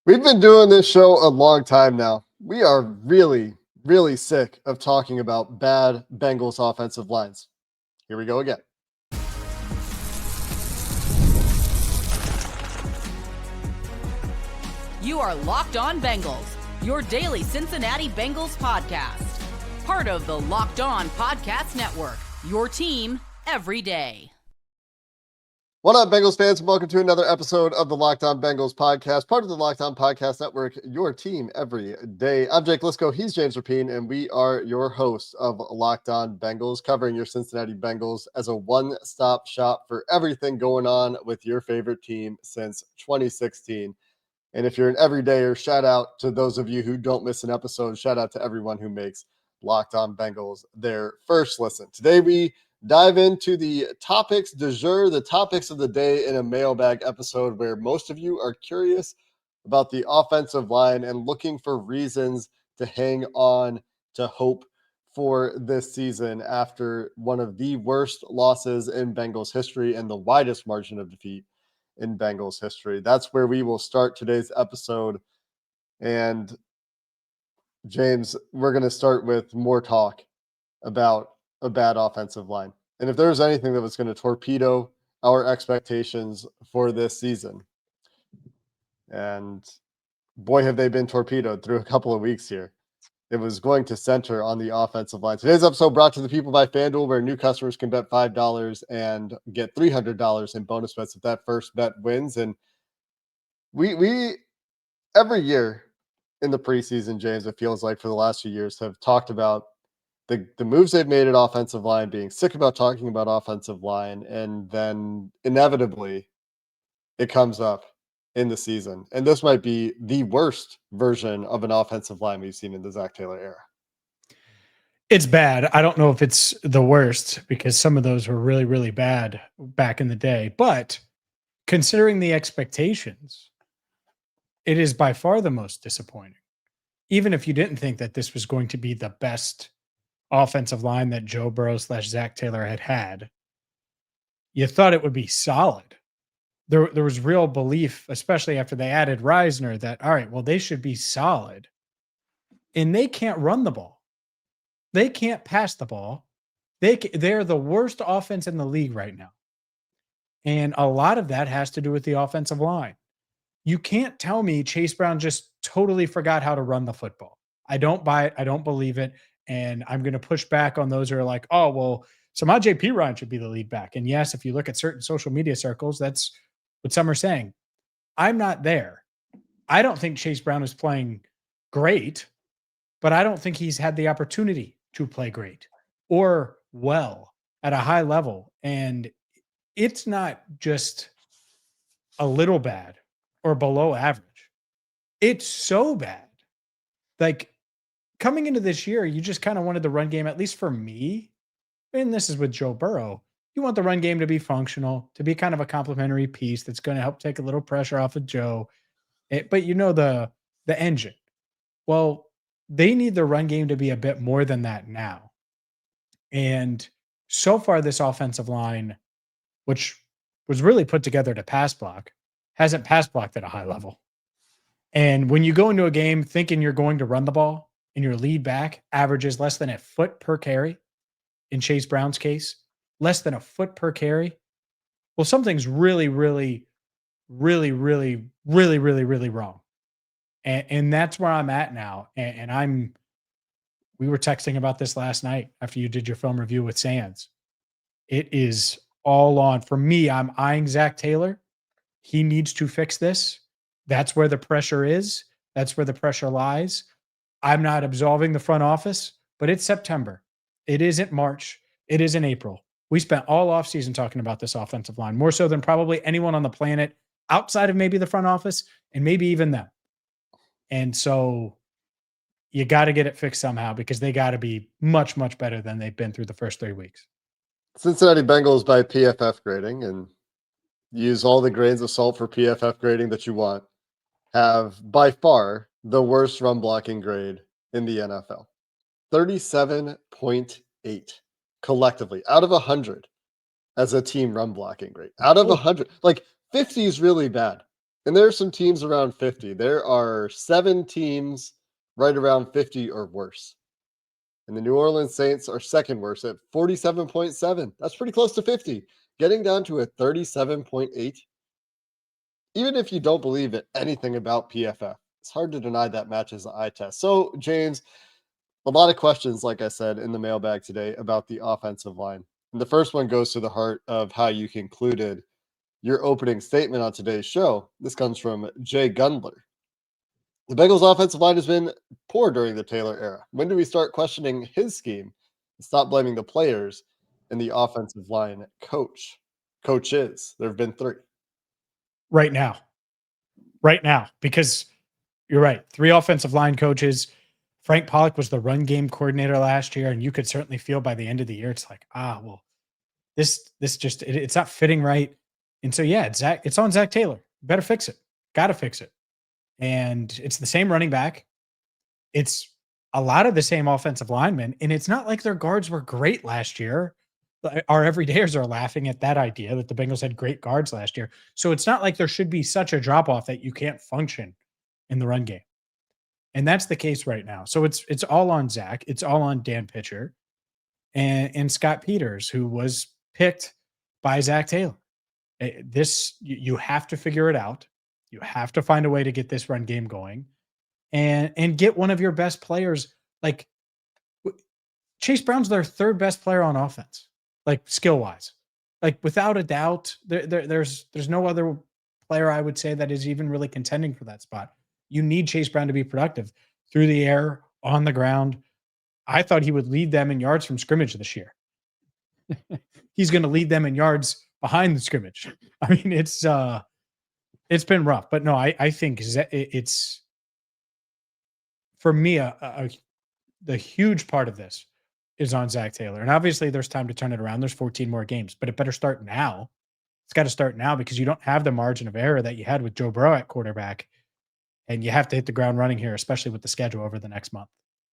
We've been doing this show a long time now. We are really, really sick of talking about bad Bengals offensive lines. Here we go again. You are Locked On Bengals, your daily Cincinnati Bengals podcast. Part of the Locked On Podcast Network, your team every day. What up, Bengals fans? Welcome to another episode of the Locked On Bengals podcast, part of the Locked On Podcast Network, your team every day. I'm Jake Liscow. He's James Rapien, and we are your hosts of Locked On Bengals, covering your Cincinnati Bengals as a one-stop shop for everything going on with your favorite team since 2016. And if you're an everydayer, shout out to those of you who don't miss an episode. Shout out to everyone who makes Locked On Bengals their first listen. Today we dive into the topics du jour, the topics of the day in a mailbag episode where most of you are curious about the offensive line and looking for reasons to hang on to hope for this season after one of the worst losses in Bengals history and the widest margin of defeat in Bengals history. That's where we will start today's episode. And James, we're going to start with more talk about a bad offensive line. And if there was anything that was going to torpedo our expectations for this season, and boy, have they been torpedoed through a couple of weeks here, it was going to center on the offensive line. Today's episode brought to the people by FanDuel, where new customers can bet $5 and get $300 in bonus bets if that first bet wins. And we every year in the preseason, James, it feels like for the last few years, have talked about the moves they've made at offensive line, being sick about talking about offensive line, and then inevitably it comes up in the season. And this might be the worst version of an offensive line we've seen in the Zac Taylor era. It's bad. I don't know if it's the worst because some of those were really, really bad back in the day. But considering the expectations, it is by far the most disappointing. Even if you didn't think that this was going to be the best offensive line that Joe Burrow / Zac Taylor had, you thought it would be solid. There was real belief, especially after they added Reisner, that, all right, well, they should be solid. And they can't run the ball. They can't pass the ball. They're the worst offense in the league right now. And a lot of that has to do with the offensive line. You can't tell me Chase Brown just totally forgot how to run the football. I don't buy it. I don't believe it. And I'm going to push back on those who are like, oh, well, Samaje Perine should be the lead back. And yes, if you look at certain social media circles, that's what some are saying. I'm not there. I don't think Chase Brown is playing great, but I don't think he's had the opportunity to play great or well at a high level. And it's not just a little bad or below average. It's so bad. Like, coming into this year, you just kind of wanted the run game, at least for me, and this is with Joe Burrow, you want the run game to be functional, to be kind of a complementary piece that's going to help take a little pressure off of Joe. But you know the engine. Well, they need the run game to be a bit more than that now. And so far, this offensive line, which was really put together to pass block, hasn't pass blocked at a high level. And when you go into a game thinking you're going to run the ball and your lead back averages less than a foot per carry, in Chase Brown's case, less than a foot per carry, well, something's really, really, really, really, really, really, really wrong. And that's where I'm at now. And we were texting about this last night after you did your film review with Sands. It is all on. For me, I'm eyeing Zac Taylor. He needs to fix this. That's where the pressure is. That's where the pressure lies. I'm not absolving the front office, but it's September. It isn't March. It isn't April. We spent all offseason talking about this offensive line, more so than probably anyone on the planet outside of maybe the front office and maybe even them. And so you got to get it fixed somehow because they got to be much, much better than they've been through the first 3 weeks. Cincinnati Bengals by PFF grading, and use all the grains of salt for PFF grading that you want, have by far the worst run blocking grade in the NFL. 37.8 collectively out of 100 as a team run blocking grade. Out of 100, like 50 is really bad. And there are some teams around 50. There are 7 teams right around 50 or worse. And the New Orleans Saints are second worst at 47.7. That's pretty close to 50. Getting down to a 37.8. Even if you don't believe it, anything about PFF, it's hard to deny that matches the eye test. So, James, a lot of questions, like I said, in the mailbag today about the offensive line. And the first one goes to the heart of how you concluded your opening statement on today's show. This comes from Jay Gundler. The Bengals offensive line has been poor during the Taylor era. When do we start questioning his scheme and stop blaming the players and the offensive line coaches? There have been 3. Right now, because you're right. 3 offensive line coaches. Frank Pollock was the run game coordinator last year, and you could certainly feel by the end of the year, it's like, well, this just it's not fitting right. And so yeah, it's on Zac Taylor. Better fix it. Got to fix it. And it's the same running back. It's a lot of the same offensive linemen, and it's not like their guards were great last year. Our everydayers are laughing at that idea that the Bengals had great guards last year. So it's not like there should be such a drop off that you can't function in the run game. And that's the case right now. So it's all on Zach. It's all on Dan Pitcher and Scott Peters, who was picked by Zac Taylor. This you have to figure it out. You have to find a way to get this run game going, and get one of your best players. Like Chase Brown's their 3rd best player on offense, like skill wise. Like without a doubt, there's no other player I would say that is even really contending for that spot. You need Chase Brown to be productive through the air, on the ground. I thought he would lead them in yards from scrimmage this year. He's going to lead them in yards behind the scrimmage. I mean, it's been rough, but no, I think it's for me the huge part of this is on Zac Taylor, and obviously there's time to turn it around. There's 14 more games, but it better start now. It's got to start now because you don't have the margin of error that you had with Joe Burrow at quarterback, and you have to hit the ground running here, especially with the schedule over the next month.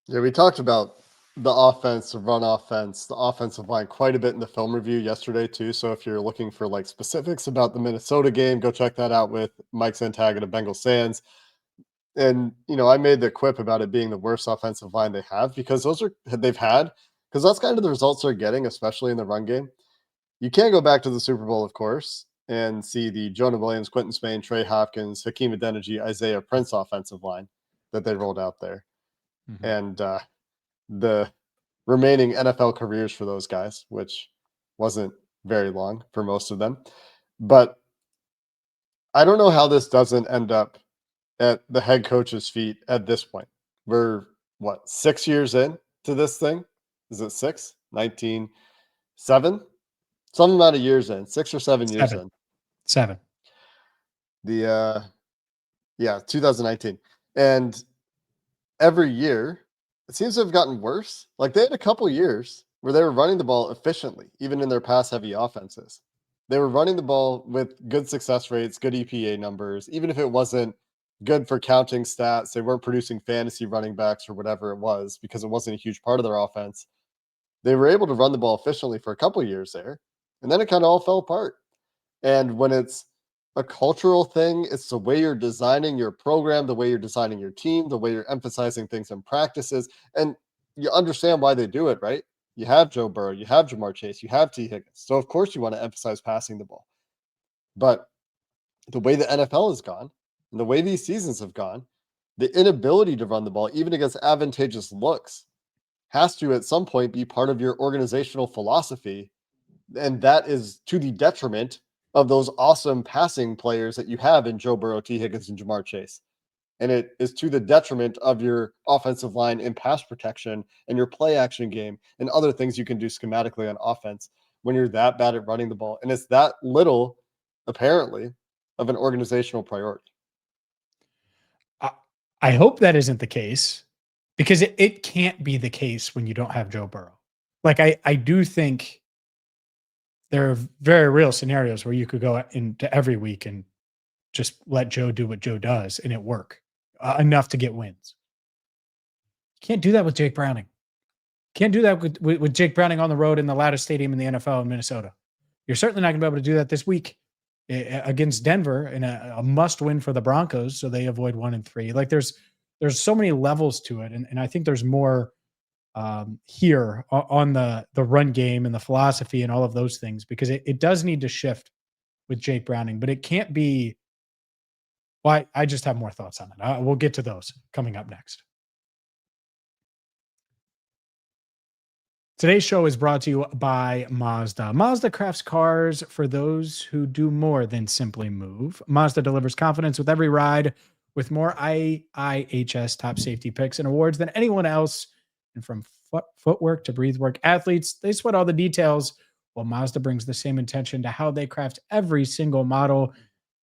Yeah, we talked about the offense, the run offense, the offensive line quite a bit in the film review yesterday too. So if you're looking for like specifics about the Minnesota game, go check that out with Mike Santaga of Bengals Sands. And I made the quip about it being the worst offensive line they have because they've had because that's kind of the results they're getting, especially in the run game. You can't go back to the Super Bowl, of course, and see the Jonah Williams, Quentin Spain, Trey Hopkins, Hakeem Adeniji, Isaiah Prince offensive line that they rolled out there. Mm-hmm. And the remaining NFL careers for those guys, which wasn't very long for most of them. But I don't know how this doesn't end up at the head coach's feet at this point. We're, 6 years in to this thing? Is it 6? 19, 7? Some amount of years in, 6 or 7 years in. 7. 2019. And every year, it seems to have gotten worse. Like they had a couple years where they were running the ball efficiently, even in their pass-heavy offenses. They were running the ball with good success rates, good EPA numbers, even if it wasn't good for counting stats. They weren't producing fantasy running backs or whatever it was because it wasn't a huge part of their offense. They were able to run the ball efficiently for a couple of years there, and then it kind of all fell apart. And when it's a cultural thing, it's the way you're designing your program, the way you're designing your team, the way you're emphasizing things in practices, and you understand why they do it, right? You have Joe Burrow, you have Jamar Chase, you have T. Higgins. So, of course, you want to emphasize passing the ball. But the way the NFL has gone and the way these seasons have gone, the inability to run the ball, even against advantageous looks, has to at some point be part of your organizational philosophy. And that is to the detriment of those awesome passing players that you have in Joe Burrow, T. Higgins, and Jamar Chase. And it is to the detriment of your offensive line in pass protection and your play action game and other things you can do schematically on offense when you're that bad at running the ball. And it's that little, apparently, of an organizational priority. I hope that isn't the case because it can't be the case when you don't have Joe Burrow. Like I do think there are very real scenarios where you could go into every week and just let Joe do what Joe does and it work enough to get wins. You can't do that with Jake Browning. Can't do that with Jake Browning on the road in the loudest stadium in the NFL in Minnesota. You're certainly not going to be able to do that this week against Denver and a must win for the Broncos. So they avoid 1-3. Like there's so many levels to it. And I think there's more here on the run game and the philosophy and all of those things, because it does need to shift with Jake Browning, but it can't be. Well, I just have more thoughts on it. We'll get to those coming up next. Today's show is brought to you by Mazda. Mazda crafts cars for those who do more than simply move. Mazda delivers confidence with every ride, with more IIHS top safety picks and awards than anyone else. And from footwork to breathe work, athletes, they sweat all the details, while Mazda brings the same intention to how they craft every single model.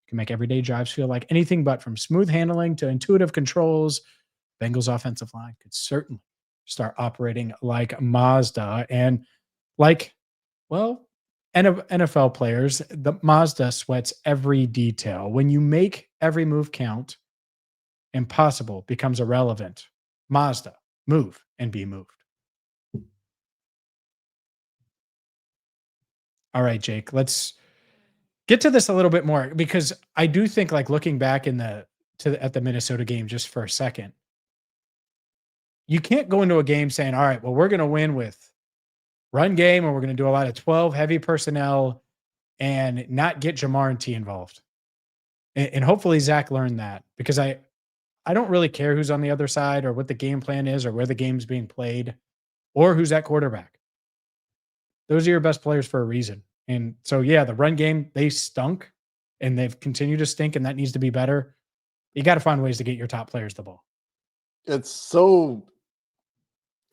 Can make everyday drives feel like anything but. From smooth handling to intuitive controls, Bengals offensive line could certainly start operating like Mazda. And like, well, NFL players, the Mazda sweats every detail. When you make every move count, impossible becomes irrelevant. Mazda, move and be moved. All right, Jake, let's get to this a little bit more, because I do think, like, looking back at the Minnesota game just for a second, you can't go into a game saying, all right, well, we're going to win with run game, or we're going to do a lot of 12 heavy personnel and not get Jamar and T involved. And hopefully Zach learned that, because I don't really care who's on the other side or what the game plan is or where the game's being played or who's at quarterback. Those are your best players for a reason. And so, yeah, the run game, they stunk and they've continued to stink, and that needs to be better. You got to find ways to get your top players the ball. It's so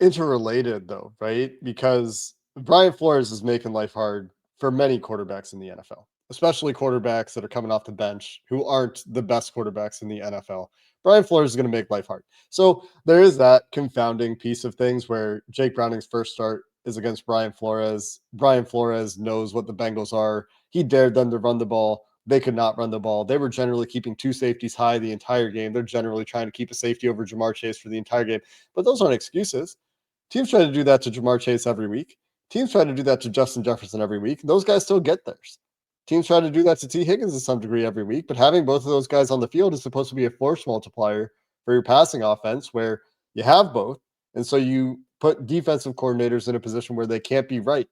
interrelated, though, right? Because Brian Flores is making life hard for many quarterbacks in the NFL, especially quarterbacks that are coming off the bench who aren't the best quarterbacks in the NFL. Brian Flores is going to make life hard. So there is that confounding piece of things where Jake Browning's first start is against Brian Flores. Brian Flores knows what the Bengals are. He dared them to run the ball. They could not run the ball. They were generally keeping two safeties high the entire game. They're generally trying to keep a safety over Jamar Chase for the entire game. But those aren't excuses. Teams try to do that to Jamar Chase every week. Teams try to do that to Justin Jefferson every week. Those guys still get theirs. Teams try to do that to T. Higgins to some degree every week. But having both of those guys on the field is supposed to be a force multiplier for your passing offense, where you have both. And so you put defensive coordinators in a position where they can't be right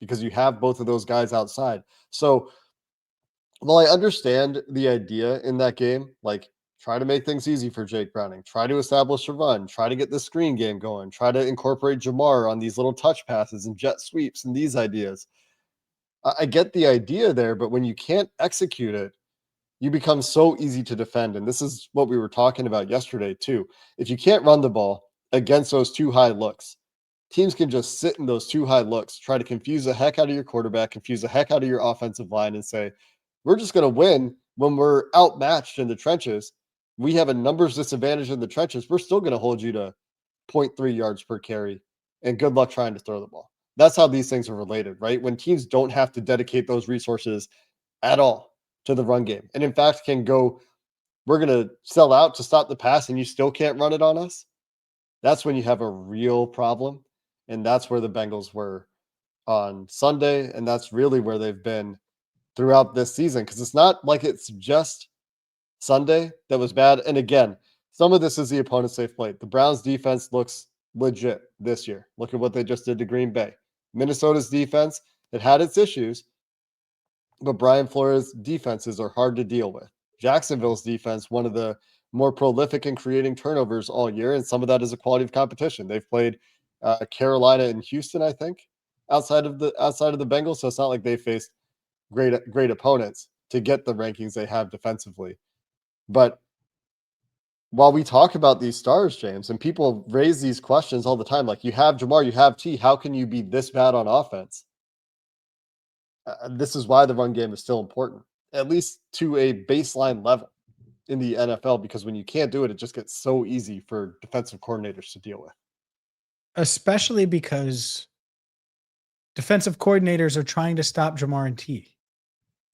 because you have both of those guys outside. So while I understand the idea in that game, like, try to make things easy for Jake Browning, try to establish a run, try to get the screen game going, try to incorporate Jamar on these little touch passes and jet sweeps and these ideas. I get the idea there, but when you can't execute it, you become so easy to defend. And this is what we were talking about yesterday too. If you can't run the ball against those too high looks, teams can just sit in those too high looks, try to confuse the heck out of your quarterback, confuse the heck out of your offensive line, and say, we're just going to win when we're outmatched in the trenches. We have a numbers disadvantage in the trenches. We're still going to hold you to 0.3 yards per carry, and good luck trying to throw the ball. That's how these things are related, right? When teams don't have to dedicate those resources at all to the run game, and in fact can go, we're going to sell out to stop the pass, and you still can't run it on us. That's when you have a real problem. And that's where the Bengals were on Sunday. And that's really where they've been throughout this season, because it's not like it's just Sunday that was bad. And again, some of this is the opponents they've played. The Browns defense looks legit this year. Look at what they just did to Green Bay. Minnesota's defense, it had its issues, but Brian Flores' defenses are hard to deal with. Jacksonville's defense, one of the more prolific in creating turnovers all year, and some of that is a quality of competition. They've played Carolina and Houston, I think, outside of the Bengals, so it's not like they faced great opponents to get the rankings they have defensively. But while we talk about these stars, James, and people raise these questions all the time, like, you have Jamar, you have T, how can you be this bad on offense? This is why the run game is still important, at least to a baseline level in the NFL, because when you can't do it, it just gets so easy for defensive coordinators to deal with. Especially because defensive coordinators are trying to stop Jamar and T.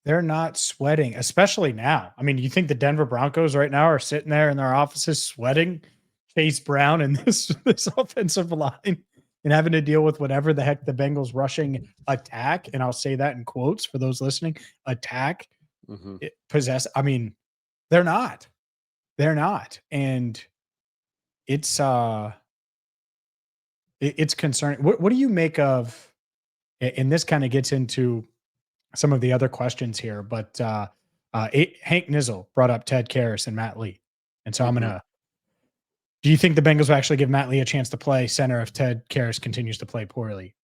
They're not sweating, especially now. I mean, you think the Denver Broncos right now are sitting there in their offices sweating Chase Brown and this offensive line and having to deal with whatever the heck the Bengals rushing attack, and I'll say that in quotes for those listening, attack Mm-hmm. possess. I mean, they're not. They're not. And it's it's concerning. What do you make of, and this kind of gets into some of the other questions here, but Hank Nizzle brought up Ted Karras and Matt Lee. And so I'm Mm-hmm. going to, do you think the Bengals will actually give Matt Lee a chance to play center if Ted Karras continues to play poorly?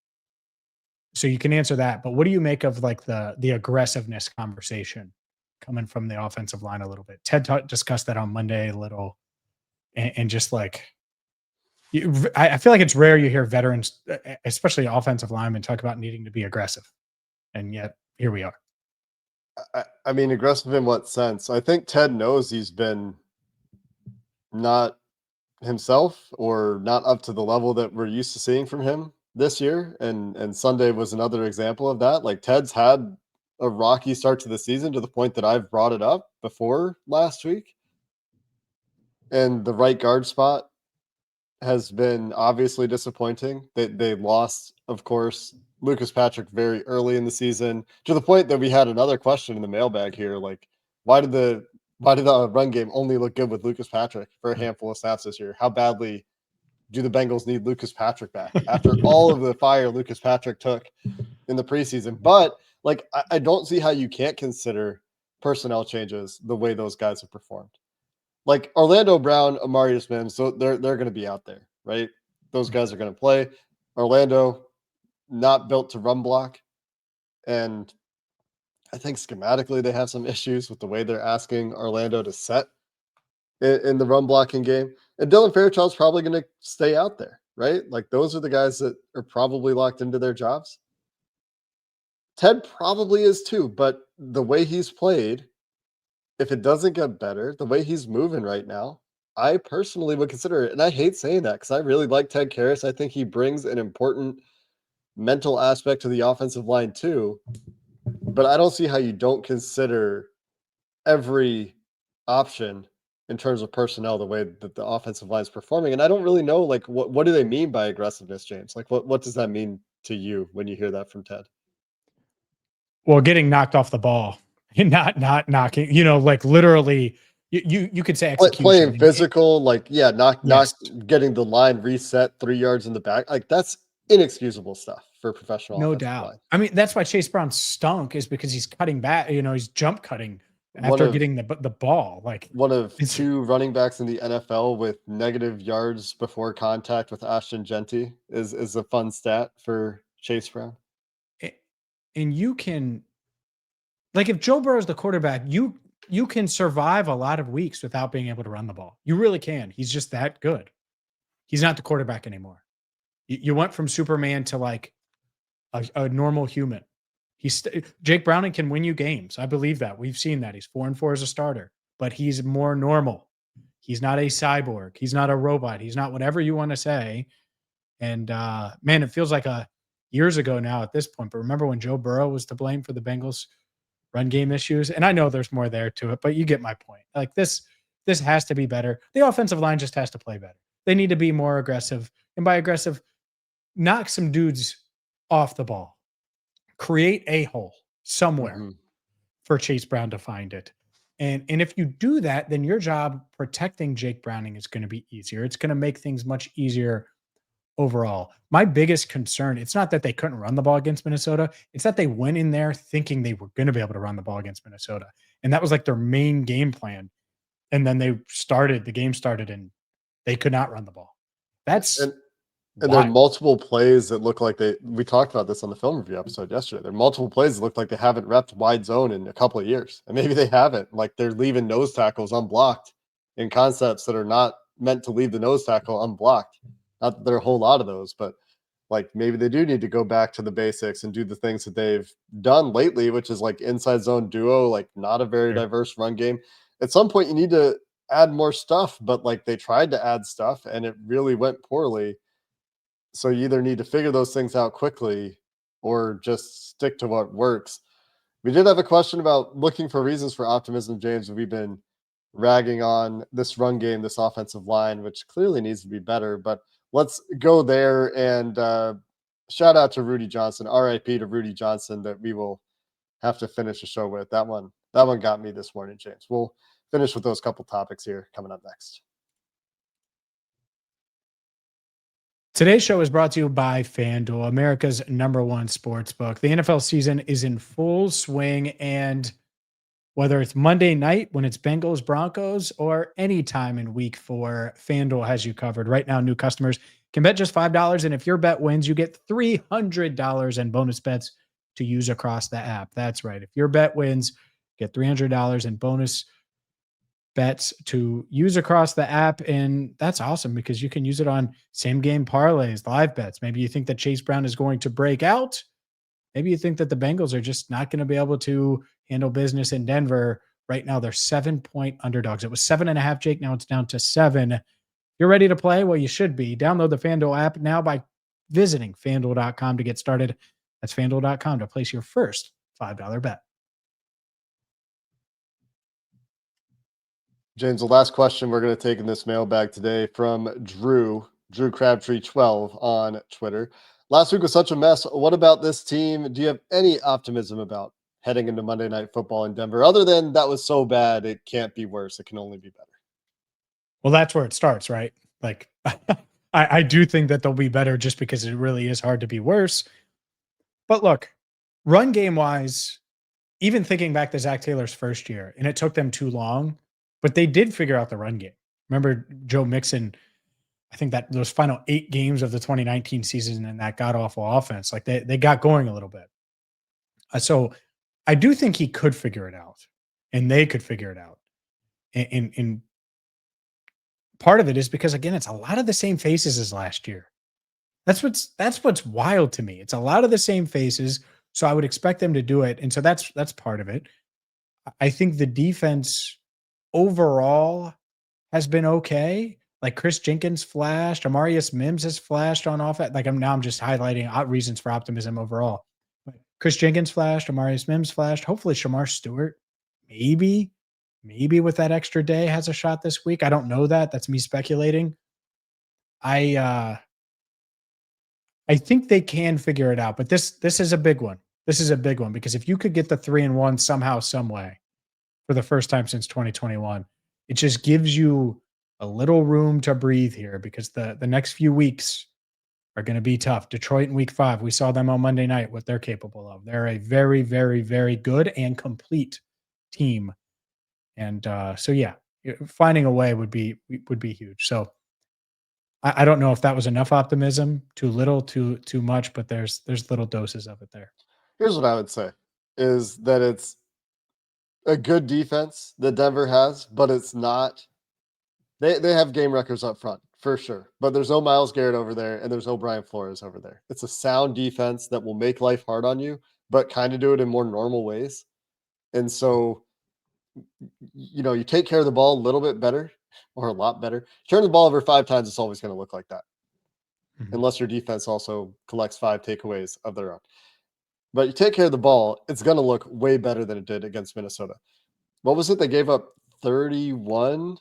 So you can answer that, but what do you make of like the aggressiveness conversation coming from the offensive line a little bit? Ted discussed that on Monday a little, and just like, I feel like it's rare you hear veterans, especially offensive linemen, talk about needing to be aggressive, and yet here we are. I mean, aggressive in what sense? I think Ted knows he's been not himself or not up to the level that we're used to seeing from him this year. And Sunday was another example of that. Like Ted's had a rocky start to the season to the point that I've brought it up before last week. And the right guard spot has been obviously disappointing. They lost, of course, Lucas Patrick very early in the season, to the point that we had another question in the mailbag here. Like, why did the run game only look good with Lucas Patrick for a handful of snaps this year? How badly do the Bengals need Lucas Patrick back after all of the fire Lucas Patrick took in the preseason? But like, I don't see how you can't consider personnel changes the way those guys have performed. Like Orlando Brown, Amarius Mims, so they're going to be out there, right? Those guys are going to play. Orlando, not built to run block, and I think schematically they have some issues with the way they're asking Orlando to set in the run blocking game. And Dylan Fairchild's probably going to stay out there, right? Like those are the guys that are probably locked into their jobs. Ted probably is too, but the way he's played, if it doesn't get better, the way he's moving right now, I personally would consider it. And I hate saying that because I really like Ted Karras. I think he brings an important mental aspect to the offensive line too. But I don't see how you don't consider every option in terms of personnel the way that the offensive line is performing. And I don't really know, like, what do they mean by aggressiveness, James? Like, what does that mean to you when you hear that from Ted? Well, getting knocked off the ball and not knocking, like literally, you could say Playing execution. physical, like, yeah, not Yes, getting the line reset 3 yards in the back. Like, that's inexcusable stuff for professional no offensive doubt. line. I mean, that's why Chase Brown stunk, is because he's cutting back. He's jump cutting One after of getting the ball. Like one of it's 2 running backs in the NFL with negative yards before contact with Ashton Genty is a fun stat for Chase Brown. and you can, like, if Joe Burrow is the quarterback, you can survive a lot of weeks without being able to run the ball. You really can. He's just that good. He's not the quarterback anymore. You went from Superman to like a normal human. Jake Browning can win you games. I believe that. We've seen that. He's 4-4 as a starter, but he's more normal. He's not a cyborg. He's not a robot. He's not whatever you want to say. And man, it feels like years ago now at this point. But remember when Joe Burrow was to blame for the Bengals run game issues? And I know there's more there to it, but you get my point. Like this has to be better. The offensive line just has to play better. They need to be more aggressive. And by aggressive, knock some dudes off the ball. Create a hole somewhere for Chase Brown to find it. And if you do that, then your job protecting Jake Browning is going to be easier. It's going to make things much easier overall. My biggest concern, it's not that they couldn't run the ball against Minnesota. It's that they went in there thinking they were going to be able to run the ball against Minnesota. And that was like their main game plan. And then the game started and they could not run the ball. That's And there are multiple plays that look like we talked about this on the film review episode yesterday. There are multiple plays that look like they haven't repped wide zone in a couple of years. And maybe they haven't. Like they're leaving nose tackles unblocked in concepts that are not meant to leave the nose tackle unblocked. Not that there are a whole lot of those, but like maybe they do need to go back to the basics and do the things that they've done lately, which is like inside zone duo, like not a very diverse run game. At some point you need to add more stuff, but like they tried to add stuff and it really went poorly. So you either need to figure those things out quickly or just stick to what works. We did have a question about looking for reasons for optimism, James. We've been ragging on this run game, this offensive line, which clearly needs to be better. But let's go there and shout out to Rudi Johnson, RIP to Rudi Johnson, that we will have to finish the show with. That one That one got me this morning, James. We'll finish with those couple topics here coming up next. Today's show is brought to you by FanDuel, America's #1 sports book. The NFL season is in full swing, and whether it's Monday night when it's Bengals Broncos or any time in week 4, FanDuel has you covered. Right now, new customers can bet just $5, and if your bet wins, you get $300 in bonus bets to use across the app. That's right. If your bet wins, get $300 in bonus bets to use across the app. And that's awesome because you can use it on same game parlays, live bets. Maybe you think that Chase Brown is going to break out. Maybe you think that the Bengals are just not going to be able to handle business in Denver. Right now, they're 7-point underdogs. It was 7.5, Jake. Now it's down to 7. You're ready to play? Well, you should be. Download the FanDuel app now by visiting FanDuel.com to get started. That's FanDuel.com to place your first $5 bet. James, the last question we're going to take in this mailbag today from Drew Crabtree 12 on Twitter. Last week was such a mess. What about this team? Do you have any optimism about heading into Monday Night Football in Denver? Other than that was so bad, it can't be worse. It can only be better. Well, that's where it starts, right? Like, I do think that they'll be better just because it really is hard to be worse. But look, run game wise, even thinking back to Zac Taylor's first year, and it took them too long, but they did figure out the run game. Remember Joe Mixon, I think that those final 8 games of the 2019 season and that god awful offense, like they got going a little bit. So I do think he could figure it out and they could figure it out. And part of it is because, again, it's a lot of the same faces as last year. That's what's wild to me. It's a lot of the same faces. So I would expect them to do it. And so that's part of it. I think the defense overall has been okay. Like Chris Jenkins flashed, Amarius Mims has flashed on offense. Like I'm just highlighting reasons for optimism overall. But Chris Jenkins flashed, Amarius Mims flashed. Hopefully Shamar Stewart, maybe with that extra day has a shot this week. I don't know that. That's me speculating. I think they can figure it out, but this is a big one. This is a big one because if you could get the 3-1 somehow, some way for the first time since 2021, it just gives you a little room to breathe here because the next few weeks are going to be tough. Detroit in week 5, we saw them on Monday night, what they're capable of. They're a very, very, very good and complete team. And so, yeah, finding a way would be huge. So I don't know if that was enough optimism, too little, too much, but there's little doses of it there. Here's what I would say is that it's a good defense that Denver has, but it's not. They have game records up front for sure, but there's no Myles Garrett over there and there's no Brian Flores over there. It's a sound defense that will make life hard on you, but kind of do it in more normal ways. And so, you take care of the ball a little bit better or a lot better. Turn the ball over 5 times, it's always going to look like that. Mm-hmm. Unless your defense also collects 5 takeaways of their own. But you take care of the ball, it's going to look way better than it did against Minnesota. What was it? They gave up 31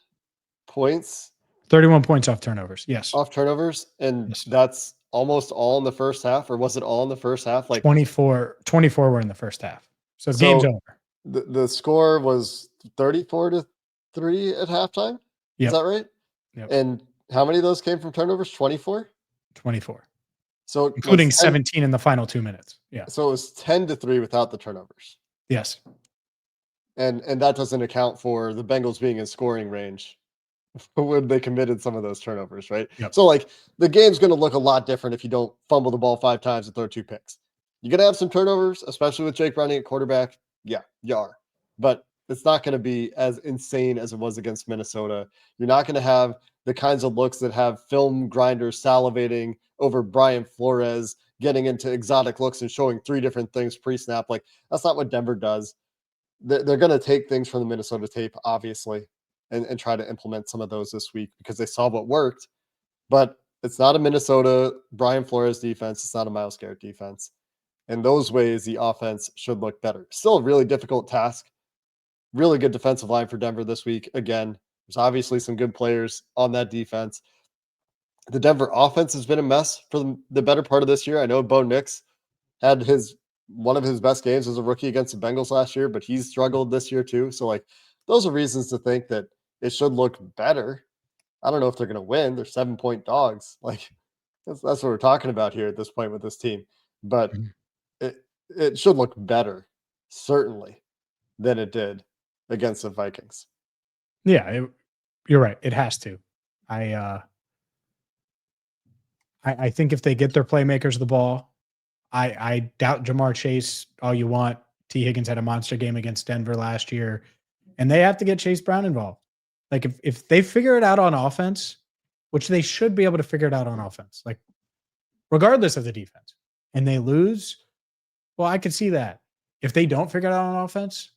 points. 31 points off turnovers. Yes. Off turnovers. And that's almost all in the first half, or was it all in the first half? Like 24 were in the first half. So game's over. The score was 34-3 at halftime. Yep. Is that right? Yep. And how many of those came from turnovers? 24? 24. So including 17 in the final 2 minutes. Yeah. So it was 10-3 without the turnovers. Yes. And that doesn't account for the Bengals being in scoring range when they committed some of those turnovers, right? Yep. So like the game's going to look a lot different if you don't fumble the ball 5 times and throw 2 picks. You're going to have some turnovers, especially with Jake Browning at quarterback. Yeah, you are. But it's not going to be as insane as it was against Minnesota. You're not going to have the kinds of looks that have film grinders salivating over Brian Flores, getting into exotic looks and showing 3 different things pre-snap. Like, that's not what Denver does. They're going to take things from the Minnesota tape, obviously, and try to implement some of those this week because they saw what worked. But it's not a Minnesota Brian Flores defense. It's not a Myles Garrett defense. In those ways, the offense should look better. Still a really difficult task. Really good defensive line for Denver this week. Again, there's obviously some good players on that defense. The Denver offense has been a mess for the better part of this year. I know Bo Nix had his one of his best games as a rookie against the Bengals last year, but he's struggled this year too. So like those are reasons to think that it should look better. I don't know if they're going to win. They're 7-point dogs. Like that's what we're talking about here at this point with this team. But it should look better, certainly, than it did against the Vikings. Yeah, you're right. It has to. I think if they get their playmakers the ball, I doubt Jamar Chase all you want. T. Higgins had a monster game against Denver last year, and they have to get Chase Brown involved. Like if they figure it out on offense, which they should be able to figure it out on offense, like regardless of the defense, and they lose, well, I could see that. If they don't figure it out on offense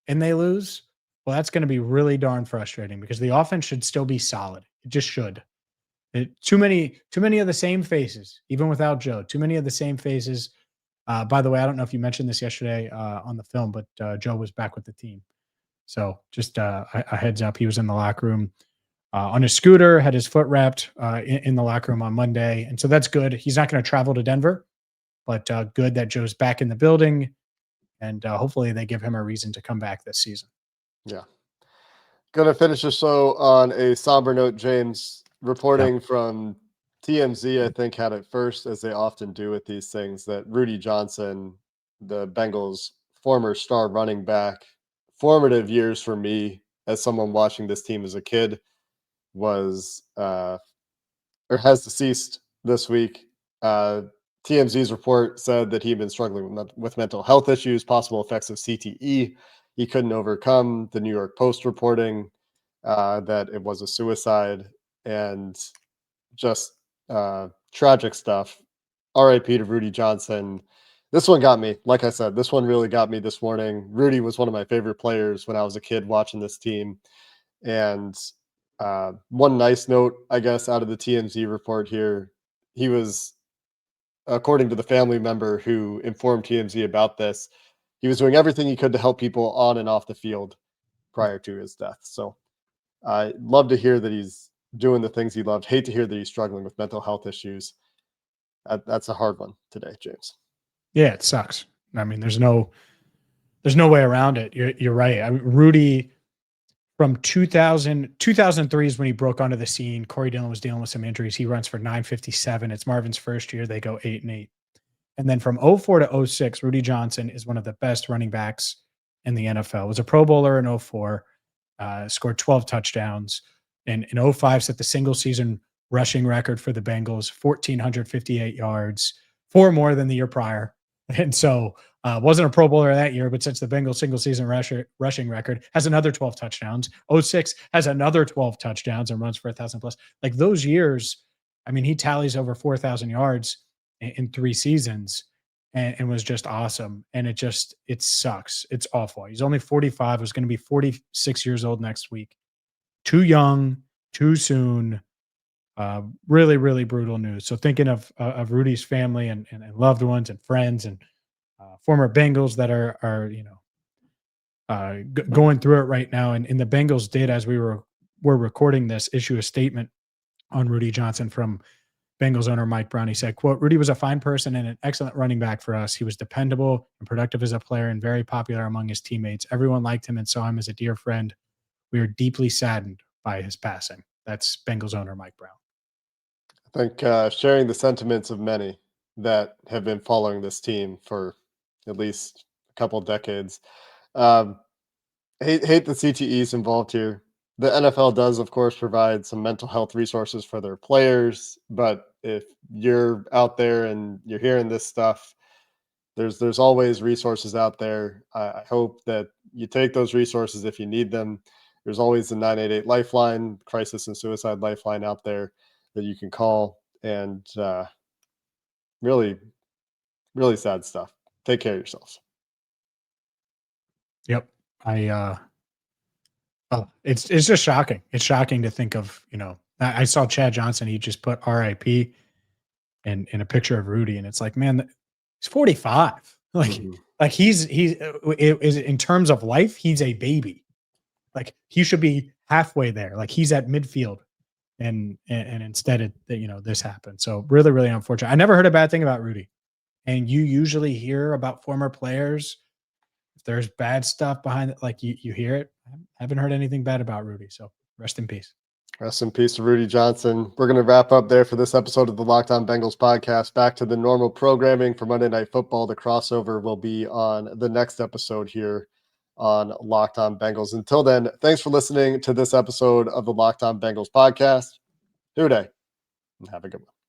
and they lose, well, that's going to be really darn frustrating because the offense should still be solid. It just should. Too many of the same faces, even without Joe. Too many of the same faces. By the way, I don't know if you mentioned this yesterday on the film, but Joe was back with the team. So just a heads up, he was in the locker room on his scooter, had his foot wrapped in the locker room on Monday. And so that's good. He's not going to travel to Denver, but good that Joe's back in the building. And hopefully they give him a reason to come back this season. Yeah. Going to finish the show on a somber note, James. Reporting from TMZ, I think, had it first, as they often do with these things, that Rudi Johnson, the Bengals' former star running back, formative years for me as someone watching this team as a kid, was or has deceased this week. TMZ's report said that he'd been struggling with mental health issues, possible effects of CTE he couldn't overcome. The New York Post reporting that it was a suicide. And just tragic stuff. RIP to Rudi Johnson. This one got me. Like I said, this one really got me this morning. Rudy was one of my favorite players when I was a kid watching this team. And one nice note, I guess, out of the TMZ report here, he was, according to the family member who informed TMZ about this, he was doing everything he could to help people on and off the field prior to his death. So I love to hear that he's doing the things he loved. Hate to hear that he's struggling with mental health issues. That's a hard one today, James. Yeah, it sucks. I mean, there's no way around it. You're right. I mean, Rudy from 2003 is when he broke onto the scene. Corey Dillon was dealing with some injuries. He runs for 957. It's Marvin's first year. They go 8-8. And then from 04 to 06, Rudi Johnson is one of the best running backs in the NFL. Was a Pro Bowler in 04, scored 12 touchdowns. And in 05 set the single season rushing record for the Bengals, 1,458 yards, 4 more than the year prior. And so wasn't a Pro Bowler that year, but since the Bengals single season rushing record, has another 12 touchdowns. 06 has another 12 touchdowns and runs for 1,000 plus. Like those years, I mean, he tallies over 4,000 yards in 3 seasons and was just awesome. And it sucks. It's awful. He's only 45, was going to be 46 years old next week. Too young, too soon. Really, really brutal news. So thinking of Rudy's family and loved ones and friends and former Bengals that are going through it right now. And the Bengals did, as we were recording this, issue a statement on Rudi Johnson from Bengals owner Mike Brown. He said, quote, "Rudy was a fine person and an excellent running back for us. He was dependable and productive as a player and very popular among his teammates. Everyone liked him and saw him as a dear friend. We are deeply saddened by his passing." That's Bengals owner Mike Brown. I think sharing the sentiments of many that have been following this team for at least a couple of decades. Hate the CTEs involved here. The NFL does, of course, provide some mental health resources for their players, but if you're out there and you're hearing this stuff, there's always resources out there. I hope that you take those resources if you need them. There's always the 988 Lifeline, crisis and suicide lifeline out there that you can call. And really, really sad stuff. Take care of yourselves. Yep. It's just shocking. It's shocking to think of, I saw Chad Johnson. He just put RIP in a picture of Rudy. And it's like, man, he's 45. Like he's in terms of life, he's a baby. Like he should be halfway there. Like he's at midfield, and instead this happened. So really, really unfortunate. I never heard a bad thing about Rudy. And you usually hear about former players. If there's bad stuff behind it, like you hear it. I haven't heard anything bad about Rudy. So rest in peace. Rest in peace to Rudi Johnson. We're going to wrap up there for this episode of the Locked On Bengals podcast. Back to the normal programming for Monday Night Football. The crossover will be on the next episode here on Locked On Bengals. Until then, thanks for listening to this episode of the Locked On Bengals podcast. Good day, and have a good one.